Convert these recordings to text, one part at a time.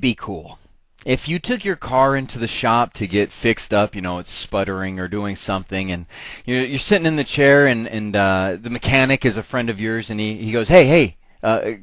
be cool if you took your car into the shop to get fixed up, it's sputtering or doing something, and you're sitting in the chair, and the mechanic is a friend of yours, and he goes, hey,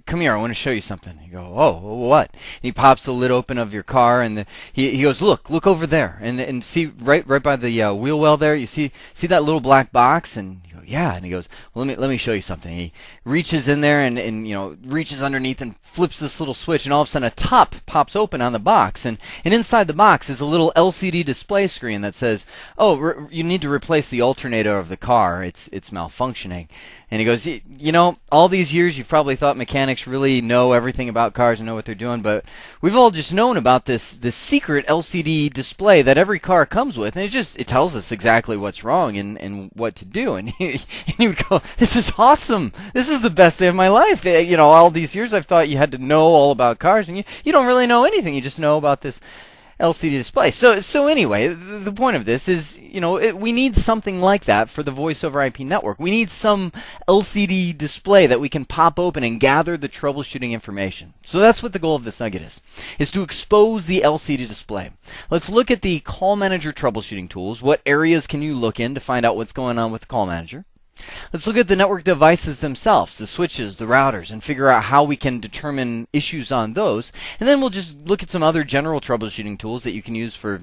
come here, I want to show you something. You go, oh, what? And he pops the lid open of your car, and he goes, look over there, and see right by the wheel well there. You see that little black box, and you go, yeah. And he goes, well, let me show you something. He reaches in there and reaches underneath and flips this little switch, and all of a sudden a top pops open on the box, and inside the box is a little LCD display screen that says, oh, you need to replace the alternator of the car. It's malfunctioning. And he goes, all these years you've probably thought mechanics really know everything about cars and know what they're doing, but we've all just known about this secret LCD display that every car comes with, and it tells us exactly what's wrong and what to do. And he would go, this is awesome. This is the best day of my life. All these years I've thought you had to know all about cars, and you don't really know anything. You just know about this LCD display. So anyway, the point of this is, we need something like that for the voice over IP network. We need some LCD display that we can pop open and gather the troubleshooting information. So that's what the goal of this nugget is to expose the LCD display. Let's look at the Call Manager troubleshooting tools. What areas can you look in to find out what's going on with the Call Manager? Let's look at the network devices themselves, the switches, the routers, and figure out how we can determine issues on those. And then we'll just look at some other general troubleshooting tools that you can use for,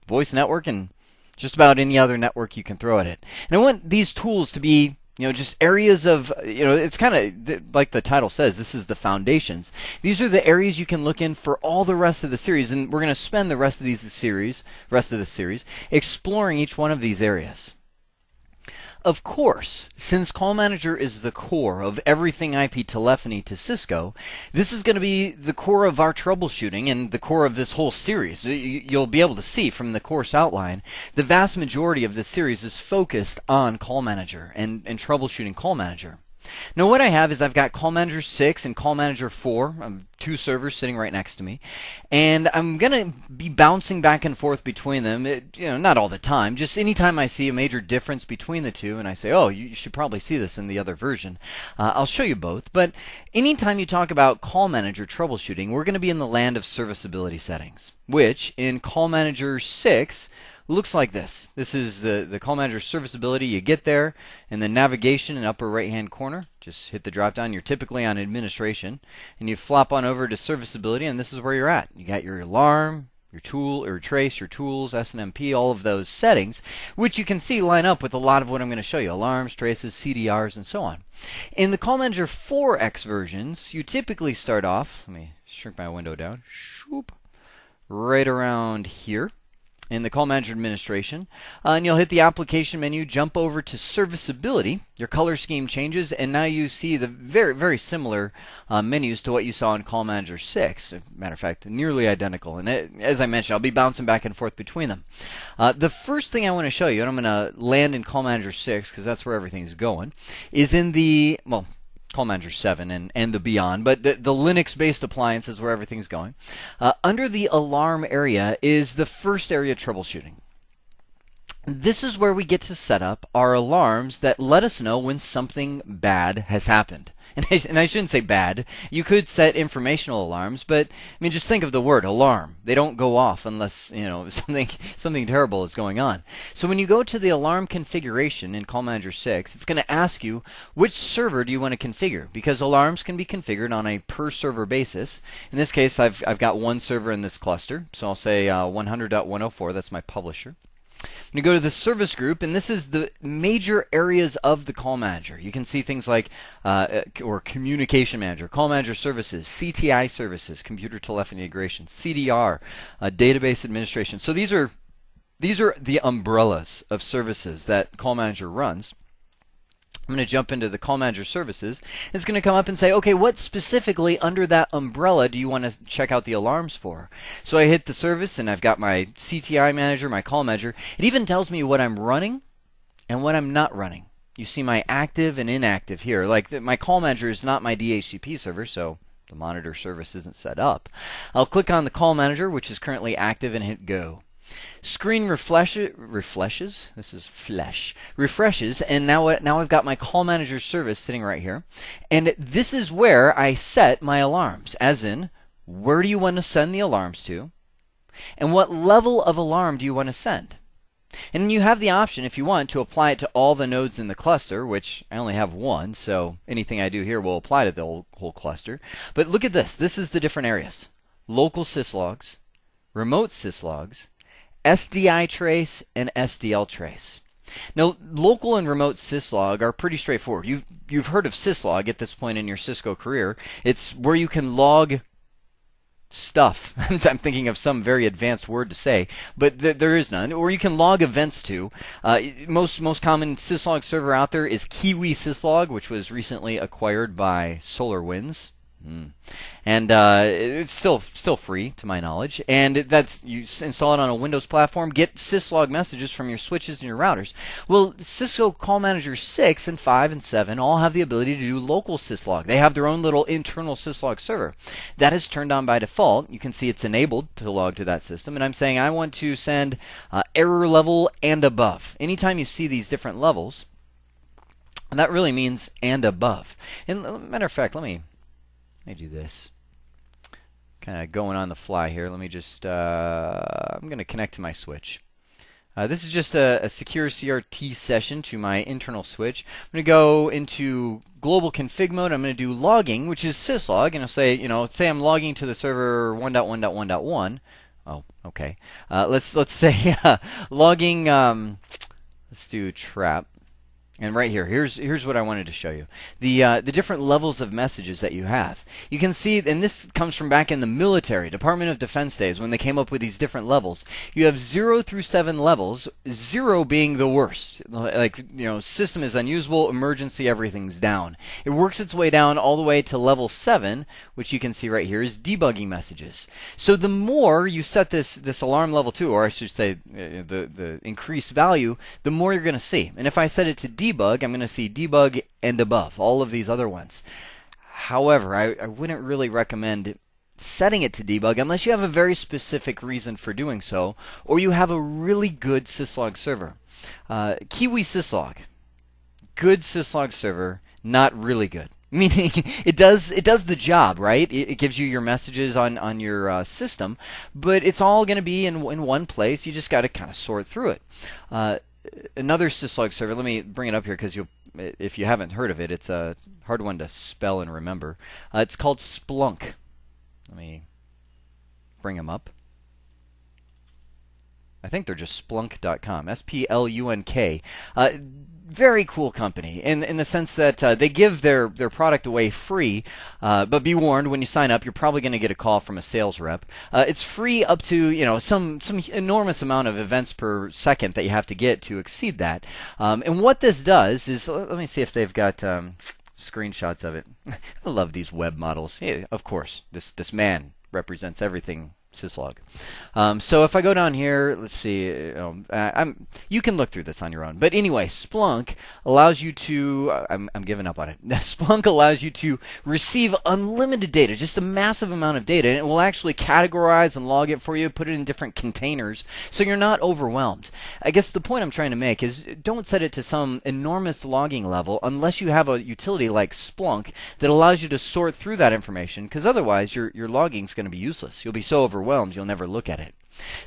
voice network and just about any other network you can throw at it. And I want these tools to be, just areas of, it's kind of like the title says, this is the foundations. These are the areas you can look in for all the rest of the series, and we're going to spend the rest of the series exploring each one of these areas. Of course, since Call Manager is the core of everything IP telephony to Cisco, this is going to be the core of our troubleshooting and the core of this whole series. You'll be able to see from the course outline, the vast majority of this series is focused on Call Manager and troubleshooting Call Manager. Now what I have is I've got Call Manager 6 and Call Manager 4, two servers sitting right next to me, and I'm going to be bouncing back and forth between them, not all the time, just anytime I see a major difference between the two and I say, oh, you should probably see this in the other version, I'll show you both. But anytime you talk about Call Manager troubleshooting, we're going to be in the land of serviceability settings, which in Call Manager 6 looks like this. This is the Call Manager serviceability. You get there, and then navigation in upper right hand corner. Just hit the drop down. You're typically on administration, and you flop on over to serviceability, and this is where you're at. You got your alarm, your tool or trace, your tools, SNMP, all of those settings, which you can see line up with a lot of what I'm going to show you: alarms, traces, CDRs, and so on. In the Call Manager 4X versions, you typically start off. Let me shrink my window down. Shoop, right around here in the Call Manager administration, and you'll hit the application menu, jump over to serviceability. Your color scheme changes, and now you see the very, very similar menus to what you saw in Call Manager 6. Matter of fact, nearly identical. And as I mentioned, I'll be bouncing back and forth between them. The first thing I want to show you, and I'm going to land in Call Manager 6 because that's where everything's going, is in the, Call Manager 7 and the beyond, but the Linux-based appliances where everything's going. Under the alarm area is the first area troubleshooting. This is where we get to set up our alarms that let us know when something bad has happened. And I shouldn't say bad. You could set informational alarms, but just think of the word alarm. They don't go off unless something terrible is going on. So when you go to the alarm configuration in Call Manager 6, it's going to ask you which server do you want to configure, because alarms can be configured on a per server basis. In this case, I've got one server in this cluster, so I'll say 100.104. That's my publisher. You go to the service group, and this is the major areas of the Call Manager. You can see things like or Communication Manager, Call Manager Services, CTI Services, Computer Telephony Integration, CDR, Database Administration. So these are the umbrellas of services that Call Manager runs. I'm going to jump into the Call Manager Services. It's going to come up and say, okay, what specifically under that umbrella do you want to check out the alarms for? So I hit the service, and I've got my CTI Manager, my Call Manager. It even tells me what I'm running and what I'm not running. You see my active and inactive here. Like my Call Manager is not my DHCP server, so the monitor service isn't set up. I'll click on the Call Manager, which is currently active, and hit Go. Screen refreshes. This is flesh. Refreshes, and now I've got my Call Manager service sitting right here, and this is where I set my alarms, as in where do you want to send the alarms to, and what level of alarm do you want to send. And you have the option, if you want, to apply it to all the nodes in the cluster, which I only have one, so anything I do here will apply to the whole cluster. But look at this. This is the different areas. Local syslogs, remote syslogs, SDI trace, and SDL trace. Now, local and remote syslog are pretty straightforward. You've heard of syslog at this point in your Cisco career. It's where you can log stuff. I'm thinking of some very advanced word to say, but there is none. Or you can log events to. Most common syslog server out there is Kiwi Syslog, which was recently acquired by SolarWinds. And it's still free to my knowledge, and that's, you install it on a Windows platform, get syslog messages from your switches and your routers. Well, Cisco Call Manager 6 and 5 and 7 all have the ability to do local syslog. They have their own little internal syslog server. That is turned on by default. You can see it's enabled to log to that system, and I'm saying I want to send error level and above. Anytime you see these different levels, that really means and above. And matter of fact, let me do this. Kind of going on the fly here. Let me just, I'm going to connect to my switch. This is just a secure CRT session to my internal switch. I'm going to go into global config mode. I'm going to do logging, which is syslog, and I'll say, say I'm logging to the server 1.1.1.1. Oh, okay. Let's say logging. Let's do trap. And right here, here's what I wanted to show you. The different levels of messages that you have. You can see, and this comes from back in the military, Department of Defense days, when they came up with these different levels. You have 0 through 7 levels, 0 being the worst. Like, system is unusable, emergency, everything's down. It works its way down all the way to level 7, which you can see right here is debugging messages. So the more you set this alarm level to, or I should say the increased value, the more you're going to see. And if I set it to debug, I'm going to see debug and above, all of these other ones. However, I wouldn't really recommend setting it to debug unless you have a very specific reason for doing so, or you have a really good syslog server. Kiwi Syslog, good syslog server, not really good. Meaning it does the job, right? It gives you your messages on your system, but it's all going to be in one place. You just got to kind of sort through it. Another syslog server, let me bring it up here because if you haven't heard of it, it's a hard one to spell and remember. It's called Splunk. Let me bring them up. I think they're just splunk.com. S-P-L-U-N-K. Very cool company in the sense that they give their product away free, but be warned, when you sign up, you're probably going to get a call from a sales rep. It's free up to some enormous amount of events per second that you have to get to exceed that. And what this does is, let me see if they've got screenshots of it. I love these web models. Yeah, of course, this man represents everything syslog. So if I go down here, let's see, you can look through this on your own. But anyway, Splunk allows you to, I'm giving up on it. Splunk allows you to receive unlimited data, just a massive amount of data, and it will actually categorize and log it for you, put it in different containers, so you're not overwhelmed. I guess the point I'm trying to make is don't set it to some enormous logging level unless you have a utility like Splunk that allows you to sort through that information, because otherwise your logging is going to be useless. You'll be so overwhelmed you'll never look at it.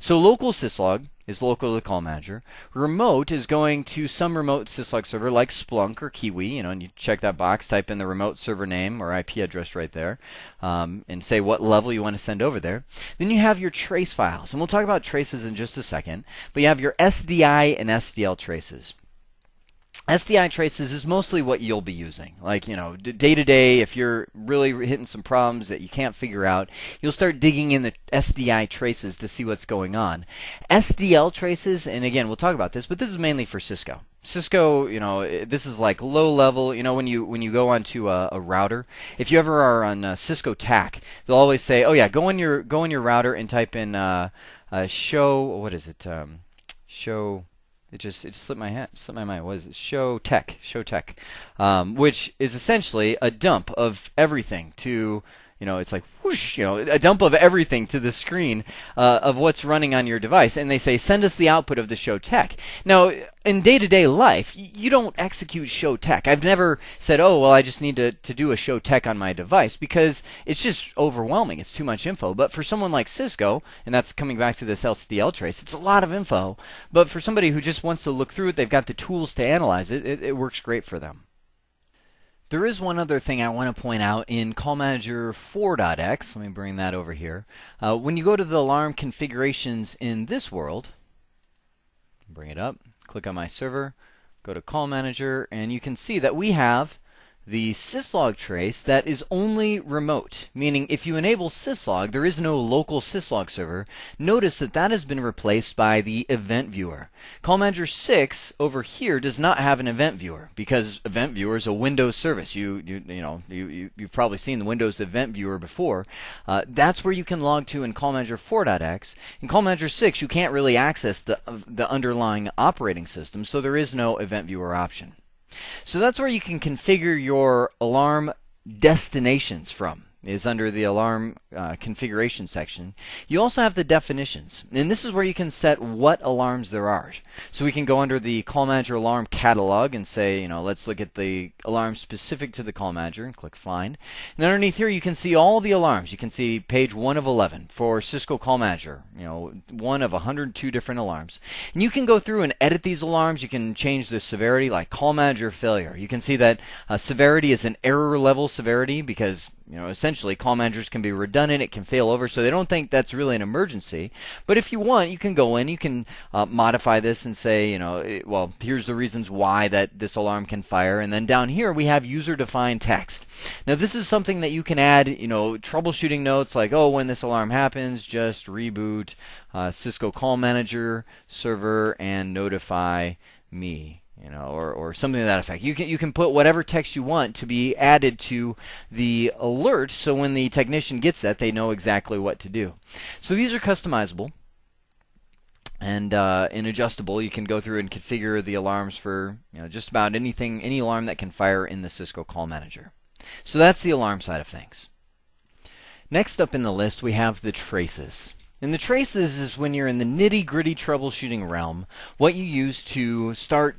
So local syslog is local to the call manager. Remote is going to some remote syslog server like Splunk or Kiwi, and you check that box, type in the remote server name or IP address right there, and say what level you want to send over there. Then you have your trace files, and we'll talk about traces in just a second, but you have your SDI and SDL traces. SDI traces is mostly what you'll be using. Like, day to day, if you're really hitting some problems that you can't figure out, you'll start digging in the SDI traces to see what's going on. SDL traces, and again, we'll talk about this, but this is mainly for Cisco. Cisco, this is like low level. When you go onto a router, if you ever are on Cisco TAC, they'll always say, "Oh yeah, go on your router and type in show." What is it? Show. It slipped my mind. What is it? Show tech, which is essentially a dump of everything to, it's like whoosh, a dump of everything to the screen of what's running on your device, and they say, send us the output of the show tech. Now, in day-to-day life, you don't execute show tech. I've never said, oh, well, I just need to do a show tech on my device, because it's just overwhelming. It's too much info. But for someone like Cisco, and that's coming back to this LCDL trace, it's a lot of info. But for somebody who just wants to look through it, they've got the tools to analyze it, it works great for them. There is one other thing I want to point out in Call Manager 4.x. Let me bring that over here. When you go to the alarm configurations in this world, bring it up, click on my server, go to Call Manager, and you can see that we have the syslog trace that is only remote, meaning if you enable syslog, there is no local syslog server. Notice that that has been replaced by the event viewer. Call Manager 6 over here does not have an event viewer, because event viewer is a Windows service. You've probably seen the Windows event viewer before. That's where you can log to in Call Manager 4.x. In Call Manager 6, you can't really access the underlying operating system, so there is no event viewer option. So that's where you can configure your alarm destinations from, is under the alarm configuration section. You also have the definitions, and this is where you can set what alarms there are. So we can go under the Call Manager alarm catalog and say, let's look at the alarms specific to the Call Manager, and click Find. And underneath here you can see all the alarms. You can see page 1 of 11 for Cisco Call Manager, one of 102 different alarms. And you can go through and edit these alarms. You can change the severity, like Call Manager failure. You can see that severity is an error level severity, because essentially call managers can be redundant, it can fail over, so they don't think that's really an emergency. But if you want, you can go in, you can modify this and say, well, here's the reasons why that this alarm can fire. And then down here we have user-defined text. Now this is something that you can add, troubleshooting notes like, oh, when this alarm happens, just reboot Cisco Call Manager server and notify me. Or something to that effect. You can put whatever text you want to be added to the alert, so when the technician gets that, they know exactly what to do. So these are customizable and adjustable. You can go through and configure the alarms for just about anything, any alarm that can fire in the Cisco Call Manager. So that's the alarm side of things. Next up in the list, we have the traces. And the traces is when you're in the nitty-gritty troubleshooting realm, what you use to start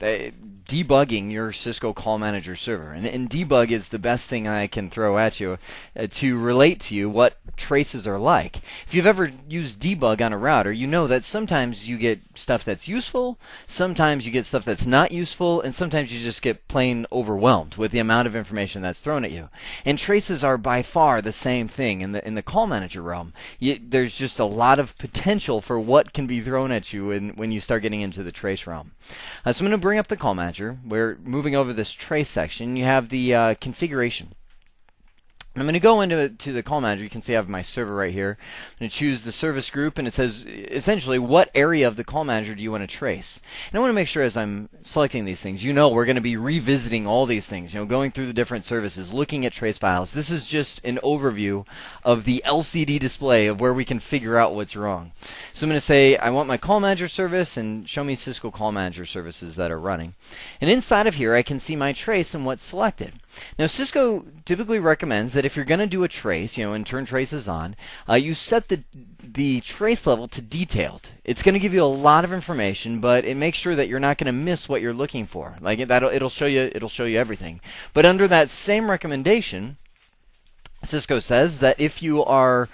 debugging your Cisco Call Manager server. And debug is the best thing I can throw at you to relate to you what traces are like. If you've ever used debug on a router, you know that sometimes you get stuff that's useful, sometimes you get stuff that's not useful, and sometimes you just get plain overwhelmed with the amount of information that's thrown at you. And traces are by far the same thing in the Call Manager realm. There's just a lot of potential for what can be thrown at you when you start getting into the trace realm. So I'm going to bring up the Call Manager. We're moving over this trace section. You have the configuration. I'm going to go into the Call Manager. You can see I have my server right here. I'm going to choose the service group, and it says essentially what area of the Call Manager do you want to trace. And I want to make sure as I'm selecting these things, we're going to be revisiting all these things, going through the different services, looking at trace files. This is just an overview of the LCD display of where we can figure out what's wrong. So I'm going to say I want my Call Manager service, and show me Cisco Call Manager services that are running. And inside of here I can see my trace and what's selected. Now Cisco typically recommends that if you're going to do a trace, and turn traces on, you set the trace level to detailed. It's going to give you a lot of information, but it makes sure that you're not going to miss what you're looking for. Like it'll show you everything. But under that same recommendation, Cisco says that if you are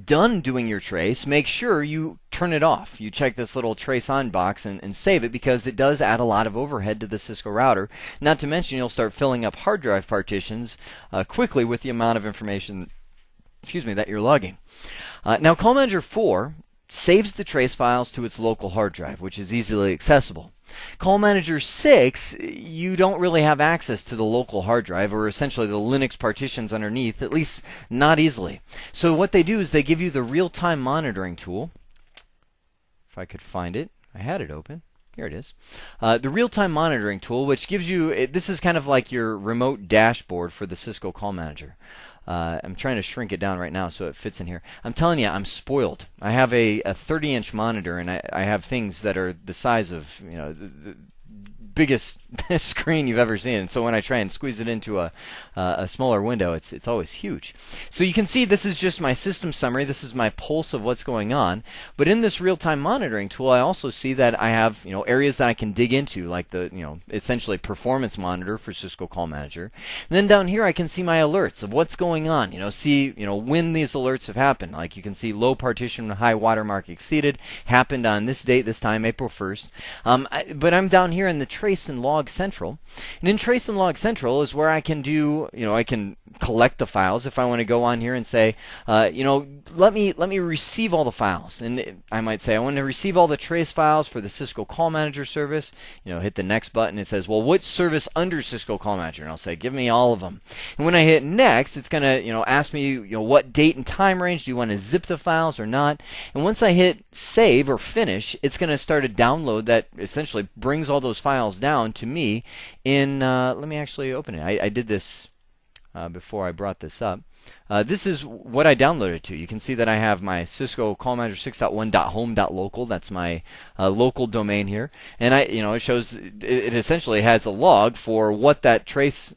done doing your trace, make sure you turn it off. You check this little trace on box and save it, because it does add a lot of overhead to the Cisco router. Not to mention you'll start filling up hard drive partitions quickly with the amount of information that you're logging. Now Call Manager 4 saves the trace files to its local hard drive, which is easily accessible. Call Manager 6, you don't really have access to the local hard drive, or essentially the Linux partitions underneath, at least not easily. So what they do is they give you the real-time monitoring tool. If I could find it. I had it open. Here it is. The real-time monitoring tool, which gives you, this is kind of like your remote dashboard for the Cisco Call Manager. I'm trying to shrink it down right now so it fits in here. I'm telling you, I'm spoiled. I have a 30-inch monitor, and I have things that are the size of biggest screen you've ever seen. And so when I try and squeeze it into a smaller window, it's always huge. So you can see this is just my system summary. This is my pulse of what's going on. But in this real-time monitoring tool, I also see that I have areas that I can dig into, like the essentially performance monitor for Cisco Call Manager. And then down here I can see my alerts of what's going on. See when these alerts have happened. Like you can see low partition high watermark exceeded, happened on this date, this time, April 1st. But I'm down here in the Trace and Log Central. And in Trace and Log Central is where I can do, I can collect the files if I want to go on here and say, let me receive all the files. And I might say I want to receive all the trace files for the Cisco Call Manager service. Hit the next button. It says, well, what service under Cisco Call Manager? And I'll say, give me all of them. And when I hit next, it's going to ask me what date and time range do you want to zip the files or not. And once I hit save or finish, it's going to start a download that essentially brings all those files down to me in let me actually open it. I did this before I brought this up. This is what I downloaded to. You can see that I have my Cisco Call Manager 6.1.home.local. That's my local domain here, and it shows it essentially has a log for what that trace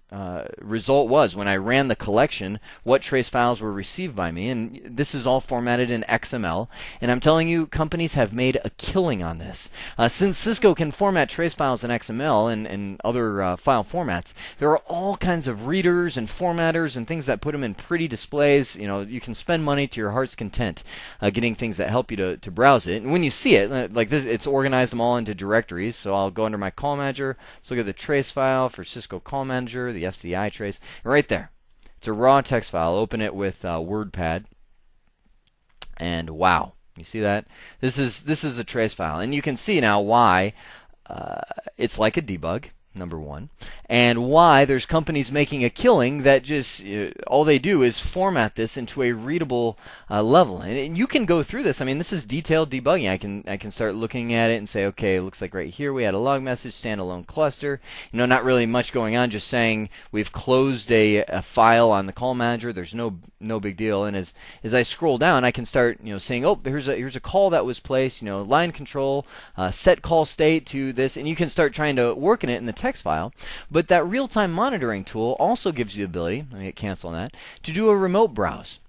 result was when I ran the collection. What trace files were received by me, and this is all formatted in XML. And I'm telling you, companies have made a killing on this. Since Cisco can format trace files in XML and other file formats, there are all kinds of readers and formatters and things that put them in pretty displays. You can spend money to your heart's content getting things that help you to browse it. And when you see it, like this, it's organized them all into directories. So I'll go under my Call Manager, let's look at the trace file for Cisco Call Manager, the SDI trace, right there. It's a raw text file. Open it with WordPad, and wow, you see that? This is a trace file, and you can see now why it's like a debug. Number one, and why there's companies making a killing that just all they do is format this into a readable level. And you can go through this. I mean, this is detailed debugging. I can start looking at it and say, okay, it looks like right here we had a log message, standalone cluster. Not really much going on. Just saying we've closed a file on the Call Manager. There's no big deal. And as I scroll down, I can start saying, oh, here's a call that was placed. Line control, set call state to this, and you can start trying to work in it in the text file. But that real-time monitoring tool also gives you the ability, let me hit cancel on that, to do a remote browse.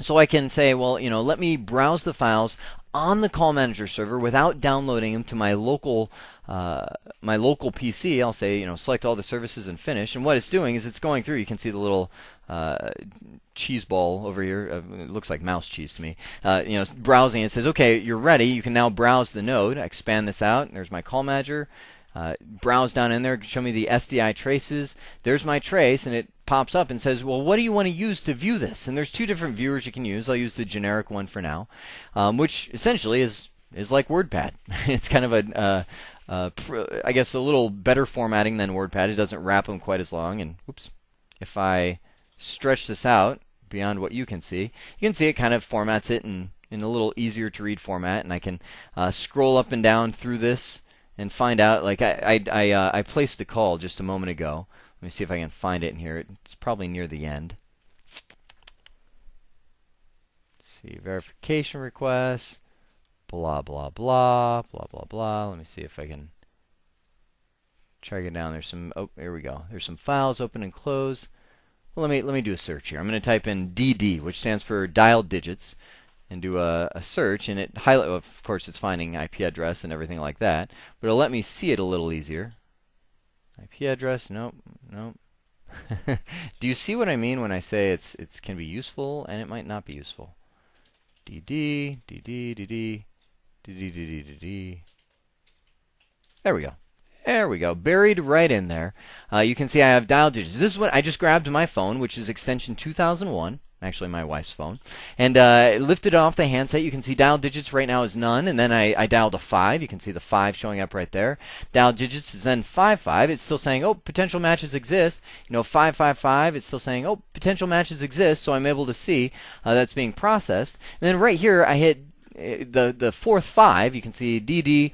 So I can say, well, let me browse the files on the Call Manager server without downloading them to my local PC. I'll say, select all the services and finish. And what it's doing is it's going through. You can see the little cheese ball over here. It looks like mouse cheese to me. Browsing. It says, okay, you're ready. You can now browse the node. I expand this out. There's my Call Manager. Browse down in there, show me the SDI traces. There's my trace, and it pops up and says, well, what do you want to use to view this? And there's two different viewers you can use. I'll use the generic one for now, which essentially is like WordPad. It's kind of I guess a little better formatting than WordPad. It doesn't wrap them quite as long. And oops, if I stretch this out beyond what you can see it kind of formats it in a little easier to read format, and I can scroll up and down through this and find out, like I placed a call just a moment ago. Let me see if I can find it in here. It's probably near the end. Let's see, verification requests, blah, blah, blah, blah, blah, blah. Let me see if I can track it down. There's some, oh, here we go. There's some files open and closed. Well, let me do a search here. I'm going to type in DD, which stands for dial digits, and do a search, and it highlight. Well, of course, it's finding IP address and everything like that, but it'll let me see it a little easier. IP address, nope. Do you see what I mean when I say it can be useful and it might not be useful? DD, DD, DD, DD, DD, DD. There we go. There we go. Buried right in there. You can see I have dial digits. This is what I just grabbed my phone, which is extension 2001. Actually, my wife's phone, and lifted it off the handset. You can see dial digits right now is none, and then I dialed a 5. You can see the 5 showing up right there. Dial digits is then 55. It's still saying, oh, potential matches exist. 555. It's still saying, oh, potential matches exist. So I'm able to see that's being processed. And then right here, I hit the fourth 5. You can see DD.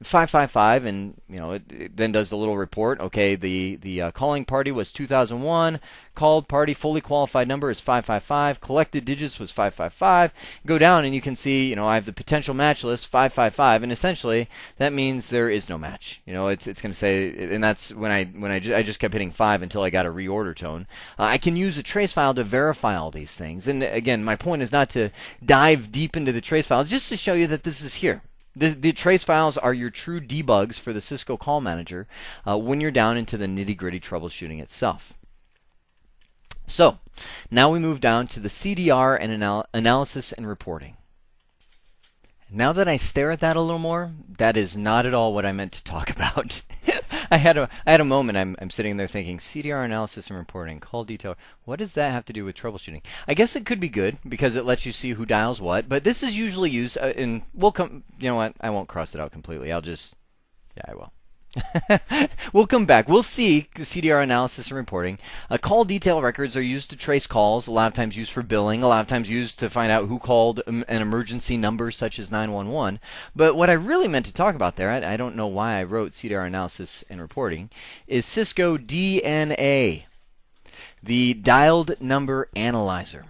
555, and it then does the little report. Okay, the calling party was 2001. Called party fully qualified number is 555. Collected digits was 555. Go down and you can see, I have the potential match list 555, and essentially that means there is no match. It's going to say, and that's when I just kept hitting 5 until I got a reorder tone. I can use a trace file to verify all these things. And again, my point is not to dive deep into the trace files, just to show you that this is here. The trace files are your true debugs for the Cisco Call Manager when you're down into the nitty-gritty troubleshooting itself. So, now we move down to the CDR and analysis and reporting. Now that I stare at that a little more, that is not at all what I meant to talk about. I had a moment. I'm sitting there thinking, CDR analysis and reporting, call detail. What does that have to do with troubleshooting? I guess it could be good because it lets you see who dials what. But this is usually used in. We'll come. You know what? I won't cross it out completely. I'll just. Yeah, I will. We'll come back. We'll see CDR analysis and reporting. Call detail records are used to trace calls, a lot of times used for billing, a lot of times used to find out who called an emergency number such as 911. But what I really meant to talk about there, I don't know why I wrote CDR analysis and reporting, is Cisco DNA, the dialed number analyzer.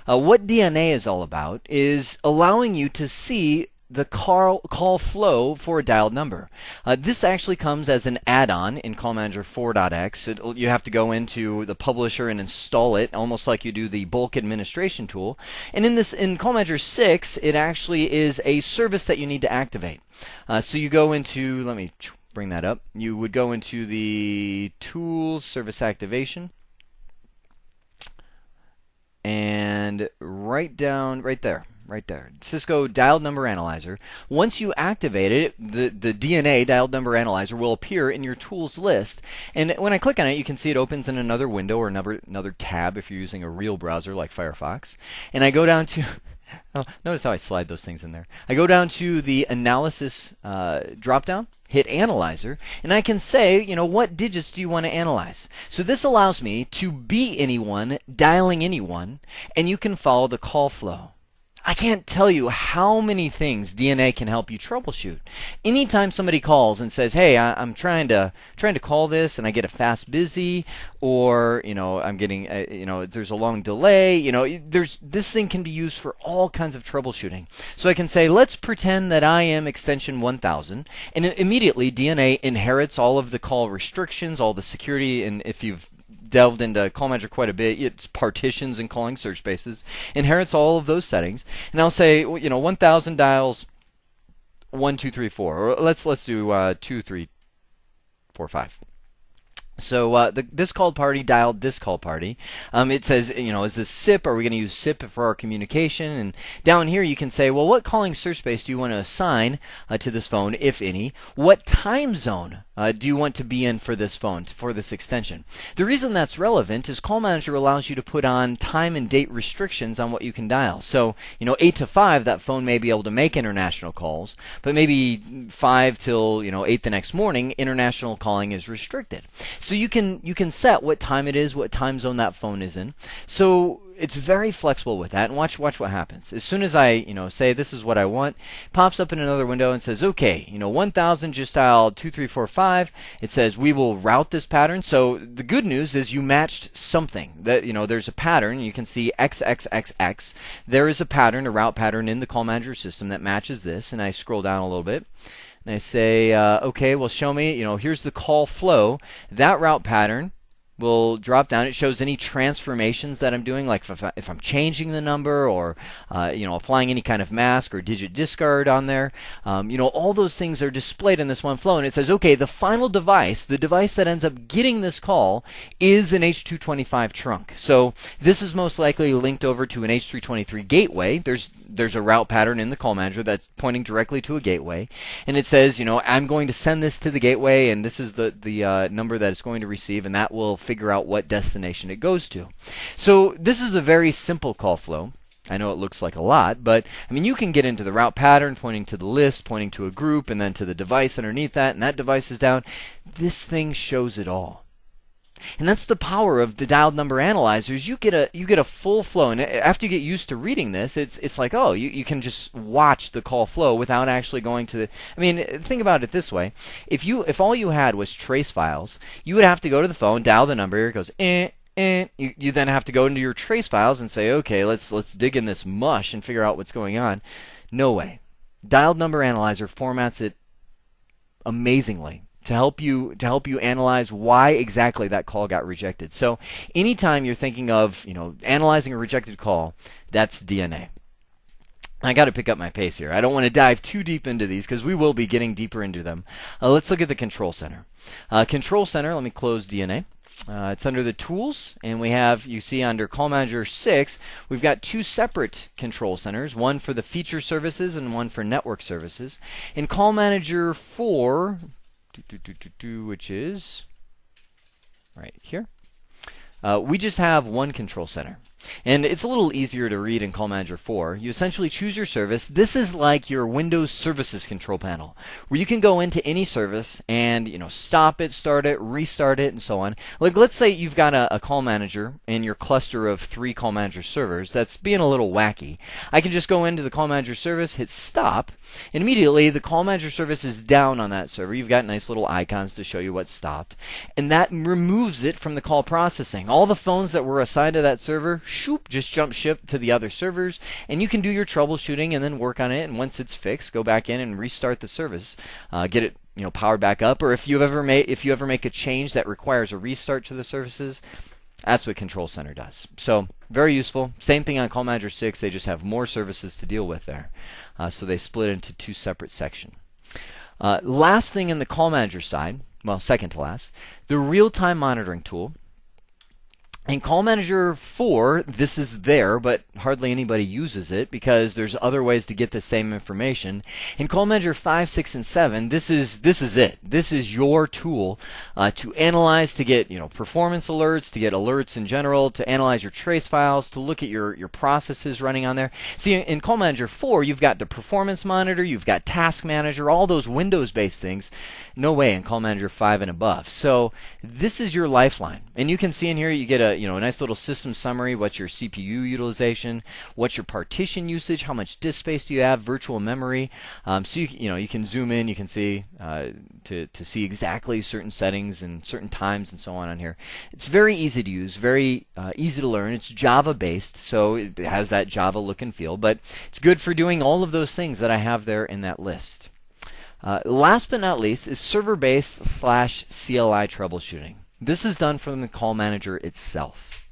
What DNA is all about is allowing you to see the call flow for a dialed number. This actually comes as an add-on in Call Manager 4.x. You have to go into the publisher and install it, almost like you do the bulk administration tool. And in Call Manager 6, it actually is a service that you need to activate. So you go into, let me bring that up. You would go into the Tools, Service Activation, and right there, Cisco Dialed Number Analyzer. Once you activate it, the DNA Dialed Number Analyzer will appear in your tools list. And when I click on it, you can see it opens in another window or another tab if you're using a real browser like Firefox. And I go down to oh, notice how I slide those things in there. I go down to the Analysis drop-down, hit Analyzer, and I can say, what digits do you want to analyze? So this allows me to be anyone, dialing anyone, and you can follow the call flow. I can't tell you how many things DNA can help you troubleshoot. Anytime somebody calls and says, "Hey, I'm trying to call this, and I get a fast busy," or I'm getting there's a long delay. This thing can be used for all kinds of troubleshooting. So I can say, let's pretend that I am extension 1000, and immediately DNA inherits all of the call restrictions, all the security, and if you've delved into Call Manager quite a bit, it's partitions and calling search spaces, inherits all of those settings, and I'll say 1000 dials 1 2 3 4, or let's do 2 3 4 5. So this called party dialed this call party. It says, is this SIP? Are we going to use SIP for our communication? And down here you can say, well, what calling search space do you want to assign to this phone, if any? What time zone do you want to be in for this phone, for this extension? The reason that's relevant is Call Manager allows you to put on time and date restrictions on what you can dial. So, 8 to 5, that phone may be able to make international calls, but maybe 5 till 8 the next morning, international calling is restricted. So you can set what time it is, what time zone that phone is in. So it's very flexible with that, and watch what happens. As soon as I say this is what I want, it pops up in another window and says, okay, 1000 just dialed 2345. It says we will route this pattern. So the good news is you matched something. That there's a pattern. You can see XXXX. There is a pattern, a route pattern in the Call Manager system that matches this. And I scroll down a little bit. And I say, okay, well, show me, here's the call flow. That route pattern will drop down. It shows any transformations that I'm doing, like if I'm changing the number or applying any kind of mask or digit discard on there. All those things are displayed in this one flow, and it says, okay, the final device, the device that ends up getting this call, is an H225 trunk. So this is most likely linked over to an H323 gateway. There's a route pattern in the Call Manager that's pointing directly to a gateway, and it says, I'm going to send this to the gateway, and this is the number that it's going to receive, and that will figure out what destination it goes to. So this is a very simple call flow. I know it looks like a lot, but you can get into the route pattern, pointing to the list, pointing to a group, and then to the device underneath that, and that device is down. This thing shows it all. And that's the power of the dialed number analyzers. You get a full flow, and after you get used to reading this, it's like, oh, you can just watch the call flow without actually going to the. I mean, think about it this way: if all you had was trace files, you would have to go to the phone, dial the number. Here it goes. You then have to go into your trace files and say, okay, let's dig in this mush and figure out what's going on. No way. Dialed number analyzer formats it amazingly to help you analyze why exactly that call got rejected. So anytime you're thinking of analyzing a rejected call, that's DNA. I got to pick up my pace here. I don't want to dive too deep into these because we will be getting deeper into them. Let's look at the control center. Control center. Let me close DNA. It's under the tools, and we have, you see under Call Manager 6, we've got two separate control centers, one for the feature services and one for network services. In Call Manager 4, which is right here, we just have one control center. And it's a little easier to read in Call Manager 4. You essentially choose your service. This is like your Windows Services control panel, where you can go into any service and stop it, start it, restart it, and so on. Like let's say you've got a call manager in your cluster of 3 call manager servers that's being a little wacky. I can just go into the call manager service, hit stop, and immediately the call manager service is down on that server. You've got nice little icons to show you what's stopped, and that removes it from the call processing. All the phones that were assigned to that server, shoop, just jump ship to the other servers, and you can do your troubleshooting and then work on it, and once it's fixed, go back in and restart the service, get it powered back up. Or if you ever make a change that requires a restart to the services, that's what Control Center does. So very useful. Same thing on Call Manager 6, they just have more services to deal with there. So they split into 2 separate sections. Last thing in the Call Manager side, well, second to last, the real-time monitoring tool. In Call Manager 4, this is there, but hardly anybody uses it because there's other ways to get the same information. In Call Manager 5, 6, and 7, this is it. This is your tool to analyze, to get performance alerts, to get alerts in general, to analyze your trace files, to look at your processes running on there. See, in Call Manager 4, you've got the performance monitor, you've got task manager, all those Windows-based things. No way in Call Manager 5 and above. So this is your lifeline, and you can see in here you get a a nice little system summary. What's your CPU utilization? What's your partition usage? How much disk space do you have? Virtual memory. So you can zoom in. You can see to see exactly certain settings and certain times and so on here. It's very easy to use, very easy to learn. It's Java based, so it has that Java look and feel. But it's good for doing all of those things that I have there in that list. Last but not least is server-based / CLI troubleshooting. This is done from the call manager itself.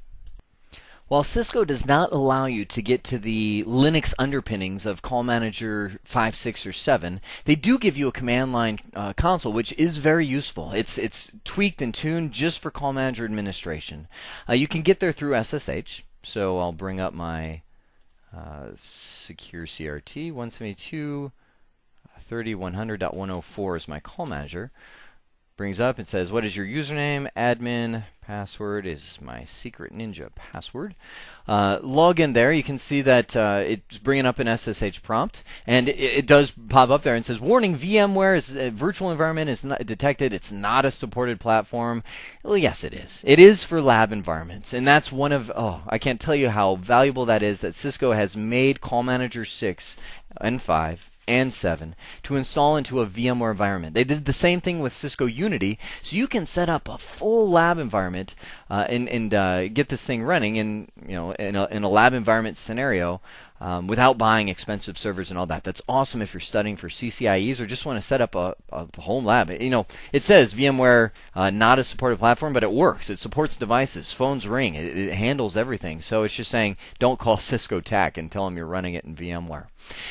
While Cisco does not allow you to get to the Linux underpinnings of Call Manager 5, 6, or 7, they do give you a command line console, which is very useful. It's tweaked and tuned just for Call Manager administration. You can get there through SSH. So I'll bring up my secure CRT 172.30.100.104 is my call manager. Brings up and says, what is your username? Admin. Password is my secret ninja password. Log in there. You can see that it's bringing up an SSH prompt, and it does pop up there and says, warning, VMware is virtual environment is not detected. It's not a supported platform. Well, yes, it is. It is for lab environments, and that's one of, I can't tell you how valuable that is that Cisco has made Call Manager 6 and 5 and 7 to install into a VMware environment. They did the same thing with Cisco Unity, so you can set up a full lab environment and get this thing running in a lab environment scenario without buying expensive servers and all that. That's awesome if you're studying for CCIEs or just want to set up a home lab. It says VMware not a supported platform, but it works. It supports devices. Phones ring. It handles everything. So it's just saying don't call Cisco TAC and tell them you're running it in VMware.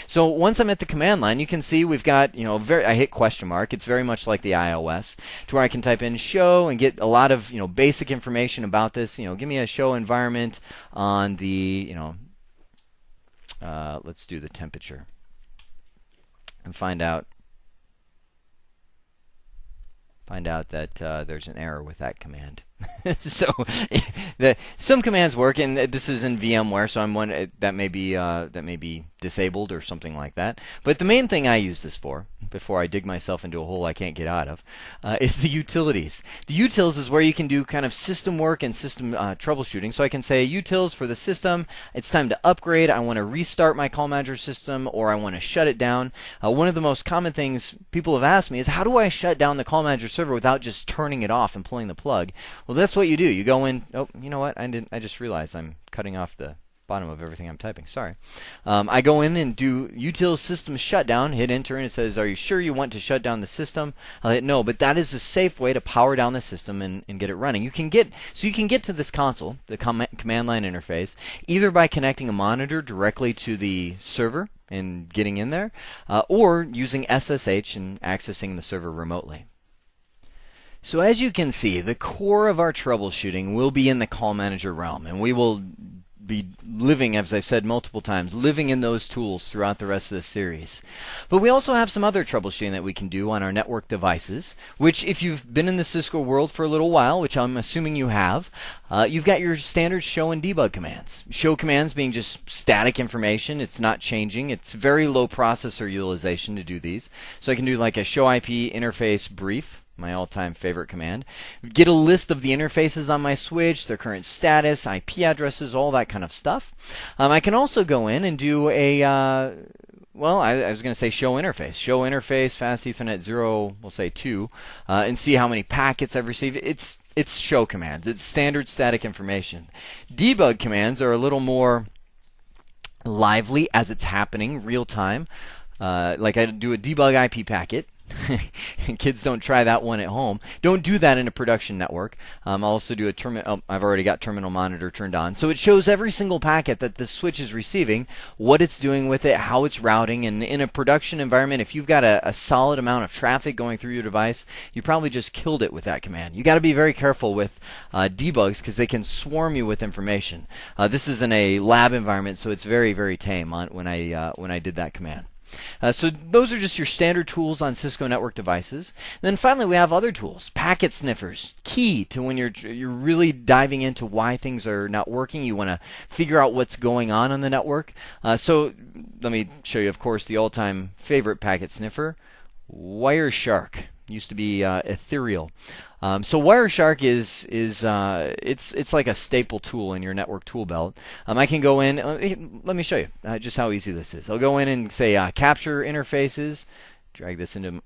So once I'm at the command line, you can see we've got, I hit question mark. It's very much like the iOS, to where I can type in show and get a lot of, basic information about this. Give me a show environment on the, let's do the temperature and find out that there's an error with that command. So some commands work, and this is in VMware, so I'm one that may be disabled or something like that. But the main thing I use this for, before I dig myself into a hole I can't get out of, is the utilities. The utils is where you can do kind of system work and system troubleshooting. So I can say utils for the system. It's time to upgrade. I want to restart my call manager system, or I want to shut it down. One of the most common things people have asked me is, how do I shut down the call manager server without just turning it off and pulling the plug? Well, that's what you do. You go in. Oh, you know what? I just realized I'm cutting off the bottom of everything I'm typing. Sorry. I go in and do utils system shutdown. Hit enter, and it says, "Are you sure you want to shut down the system?" I'll hit no, but that is a safe way to power down the system and get it running. You can get to this console, the command line interface, either by connecting a monitor directly to the server and getting in there, or using SSH and accessing the server remotely. So as you can see, the core of our troubleshooting will be in the call manager realm, and we will be living, as I've said multiple times, living in those tools throughout the rest of this series. But we also have some other troubleshooting that we can do on our network devices, which if you've been in the Cisco world for a little while, which I'm assuming you have, you've got your standard show and debug commands. Show commands being just static information. It's not changing. It's very low processor utilization to do these. So I can do like a show IP interface brief, my all-time favorite command. Get a list of the interfaces on my switch, their current status, IP addresses, all that kind of stuff. I can also go in and do a, well, I was going to say show interface. Show interface, fast Ethernet 0, we'll say 2, and see how many packets I've received. It's show commands. It's standard static information. Debug commands are a little more lively as it's happening, real time. Like I do a debug IP packet. Kids don't try that one at home. Don't do that in a production network. I'll also do a terminal. I've already got terminal monitor turned on, so it shows every single packet that the switch is receiving, what it's doing with it, how it's routing. And in a production environment, if you've got a solid amount of traffic going through your device, you probably just killed it with that command. You got to be very careful with debugs because they can swarm you with information. This is in a lab environment, so it's very, very tame when I did that command. So those are just your standard tools on Cisco network devices. Then finally we have other tools. Packet sniffers, key to when you're really diving into why things are not working. You want to figure out what's going on the network. So let me show you, of course, the all-time favorite packet sniffer, Wireshark. Used to be Ethereal. So Wireshark is it's like a staple tool in your network tool belt. I can go in. Let me show you just how easy this is. I'll go in and say capture interfaces. Drag this into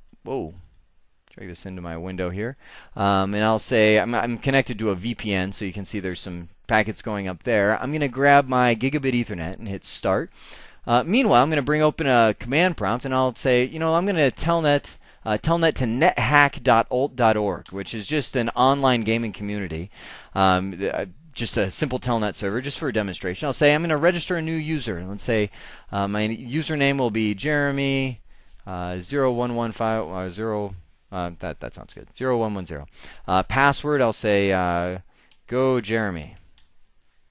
my window here, and I'll say I'm connected to a VPN, so you can see there's some packets going up there. I'm going to grab my gigabit Ethernet and hit start. Meanwhile, I'm going to bring open a command prompt, and I'll say, I'm going to telnet to nethack.alt.org, which is just an online gaming community. Just a simple telnet server, just for a demonstration. I'll say I'm going to register a new user. Let's say my username will be Jeremy 0115 0. That sounds good. 0110. Password, I'll say go Jeremy.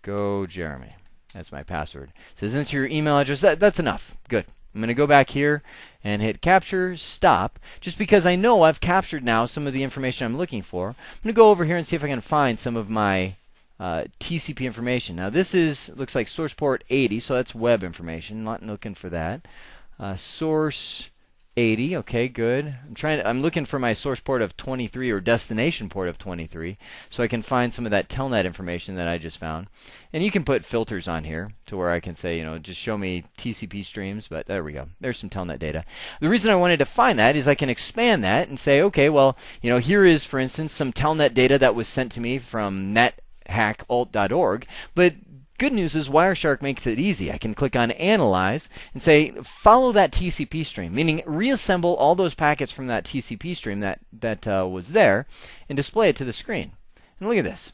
Go Jeremy. That's my password. It says enter your email address. That's enough. Good. I'm going to go back here and hit capture, stop, just because I know I've captured now some of the information I'm looking for. I'm going to go over here and see if I can find some of my TCP information. Now this looks like source port 80, so that's web information. Not looking for that. Source 80, okay, good. I'm looking for my source port of 23 or destination port of 23, so I can find some of that telnet information that I just found. And you can put filters on here to where I can say, just show me TCP streams, but there we go. There's some telnet data. The reason I wanted to find that is I can expand that and say, okay, well, here is, for instance, some telnet data that was sent to me from nethackalt.org, but good news is Wireshark makes it easy. I can click on Analyze and say, follow that TCP stream, meaning reassemble all those packets from that TCP stream that was there and display it to the screen. And look at this.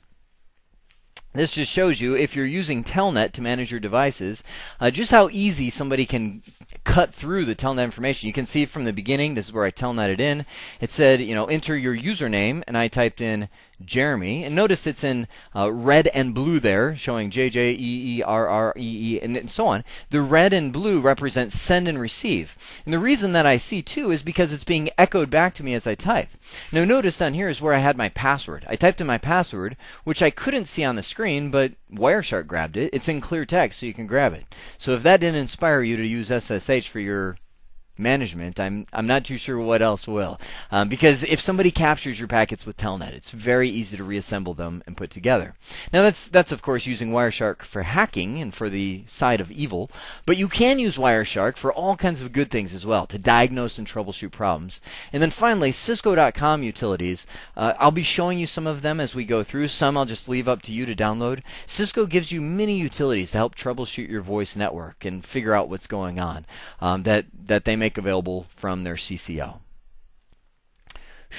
This just shows you, if you're using Telnet to manage your devices, just how easy somebody can cut through the Telnet information. You can see from the beginning, this is where I Telnetted in. It said, enter your username, and I typed in Jeremy. And notice it's in red and blue there, showing JJEERREE and so on. The red and blue represent send and receive. And the reason that I see 2 is because it's being echoed back to me as I type. Now notice down here is where I had my password. I typed in my password, which I couldn't see on the screen, but Wireshark grabbed it. It's in clear text, so you can grab it. So if that didn't inspire you to use SSH for your management, I'm not too sure what else will. Because if somebody captures your packets with Telnet, it's very easy to reassemble them and put together. Now that's of course using Wireshark for hacking and for the side of evil, but you can use Wireshark for all kinds of good things as well, to diagnose and troubleshoot problems. And then finally, Cisco.com utilities. I'll be showing you some of them as we go through. Some I'll just leave up to you to download. Cisco gives you many utilities to help troubleshoot your voice network and figure out what's going on that they make available from their CCO.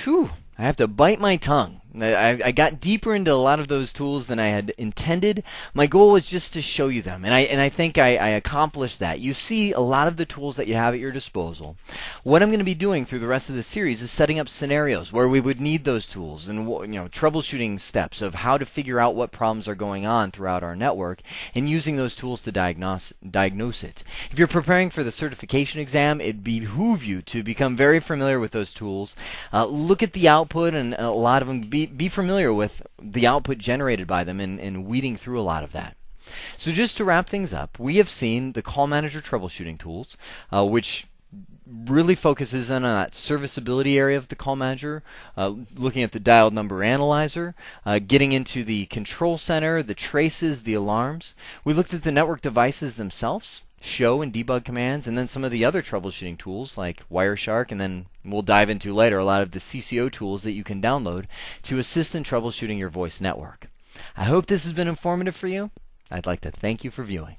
Whew, I have to bite my tongue. I got deeper into a lot of those tools than I had intended. My goal was just to show you them, and I think I accomplished that. You see a lot of the tools that you have at your disposal. What I'm going to be doing through the rest of the series is setting up scenarios where we would need those tools, and troubleshooting steps of how to figure out what problems are going on throughout our network, and using those tools to diagnose it. If you're preparing for the certification exam, it behooves you to become very familiar with those tools. Look at the output, and a lot of them be familiar with the output generated by them and weeding through a lot of that. So just to wrap things up, we have seen the call manager troubleshooting tools, which really focuses in on that serviceability area of the call manager, looking at the dialed number analyzer, getting into the control center, the traces, the alarms. We looked at the network devices themselves, show and debug commands, and then some of the other troubleshooting tools like Wireshark, and then we'll dive into later a lot of the CCO tools that you can download to assist in troubleshooting your voice network. I hope this has been informative for you. I'd like to thank you for viewing.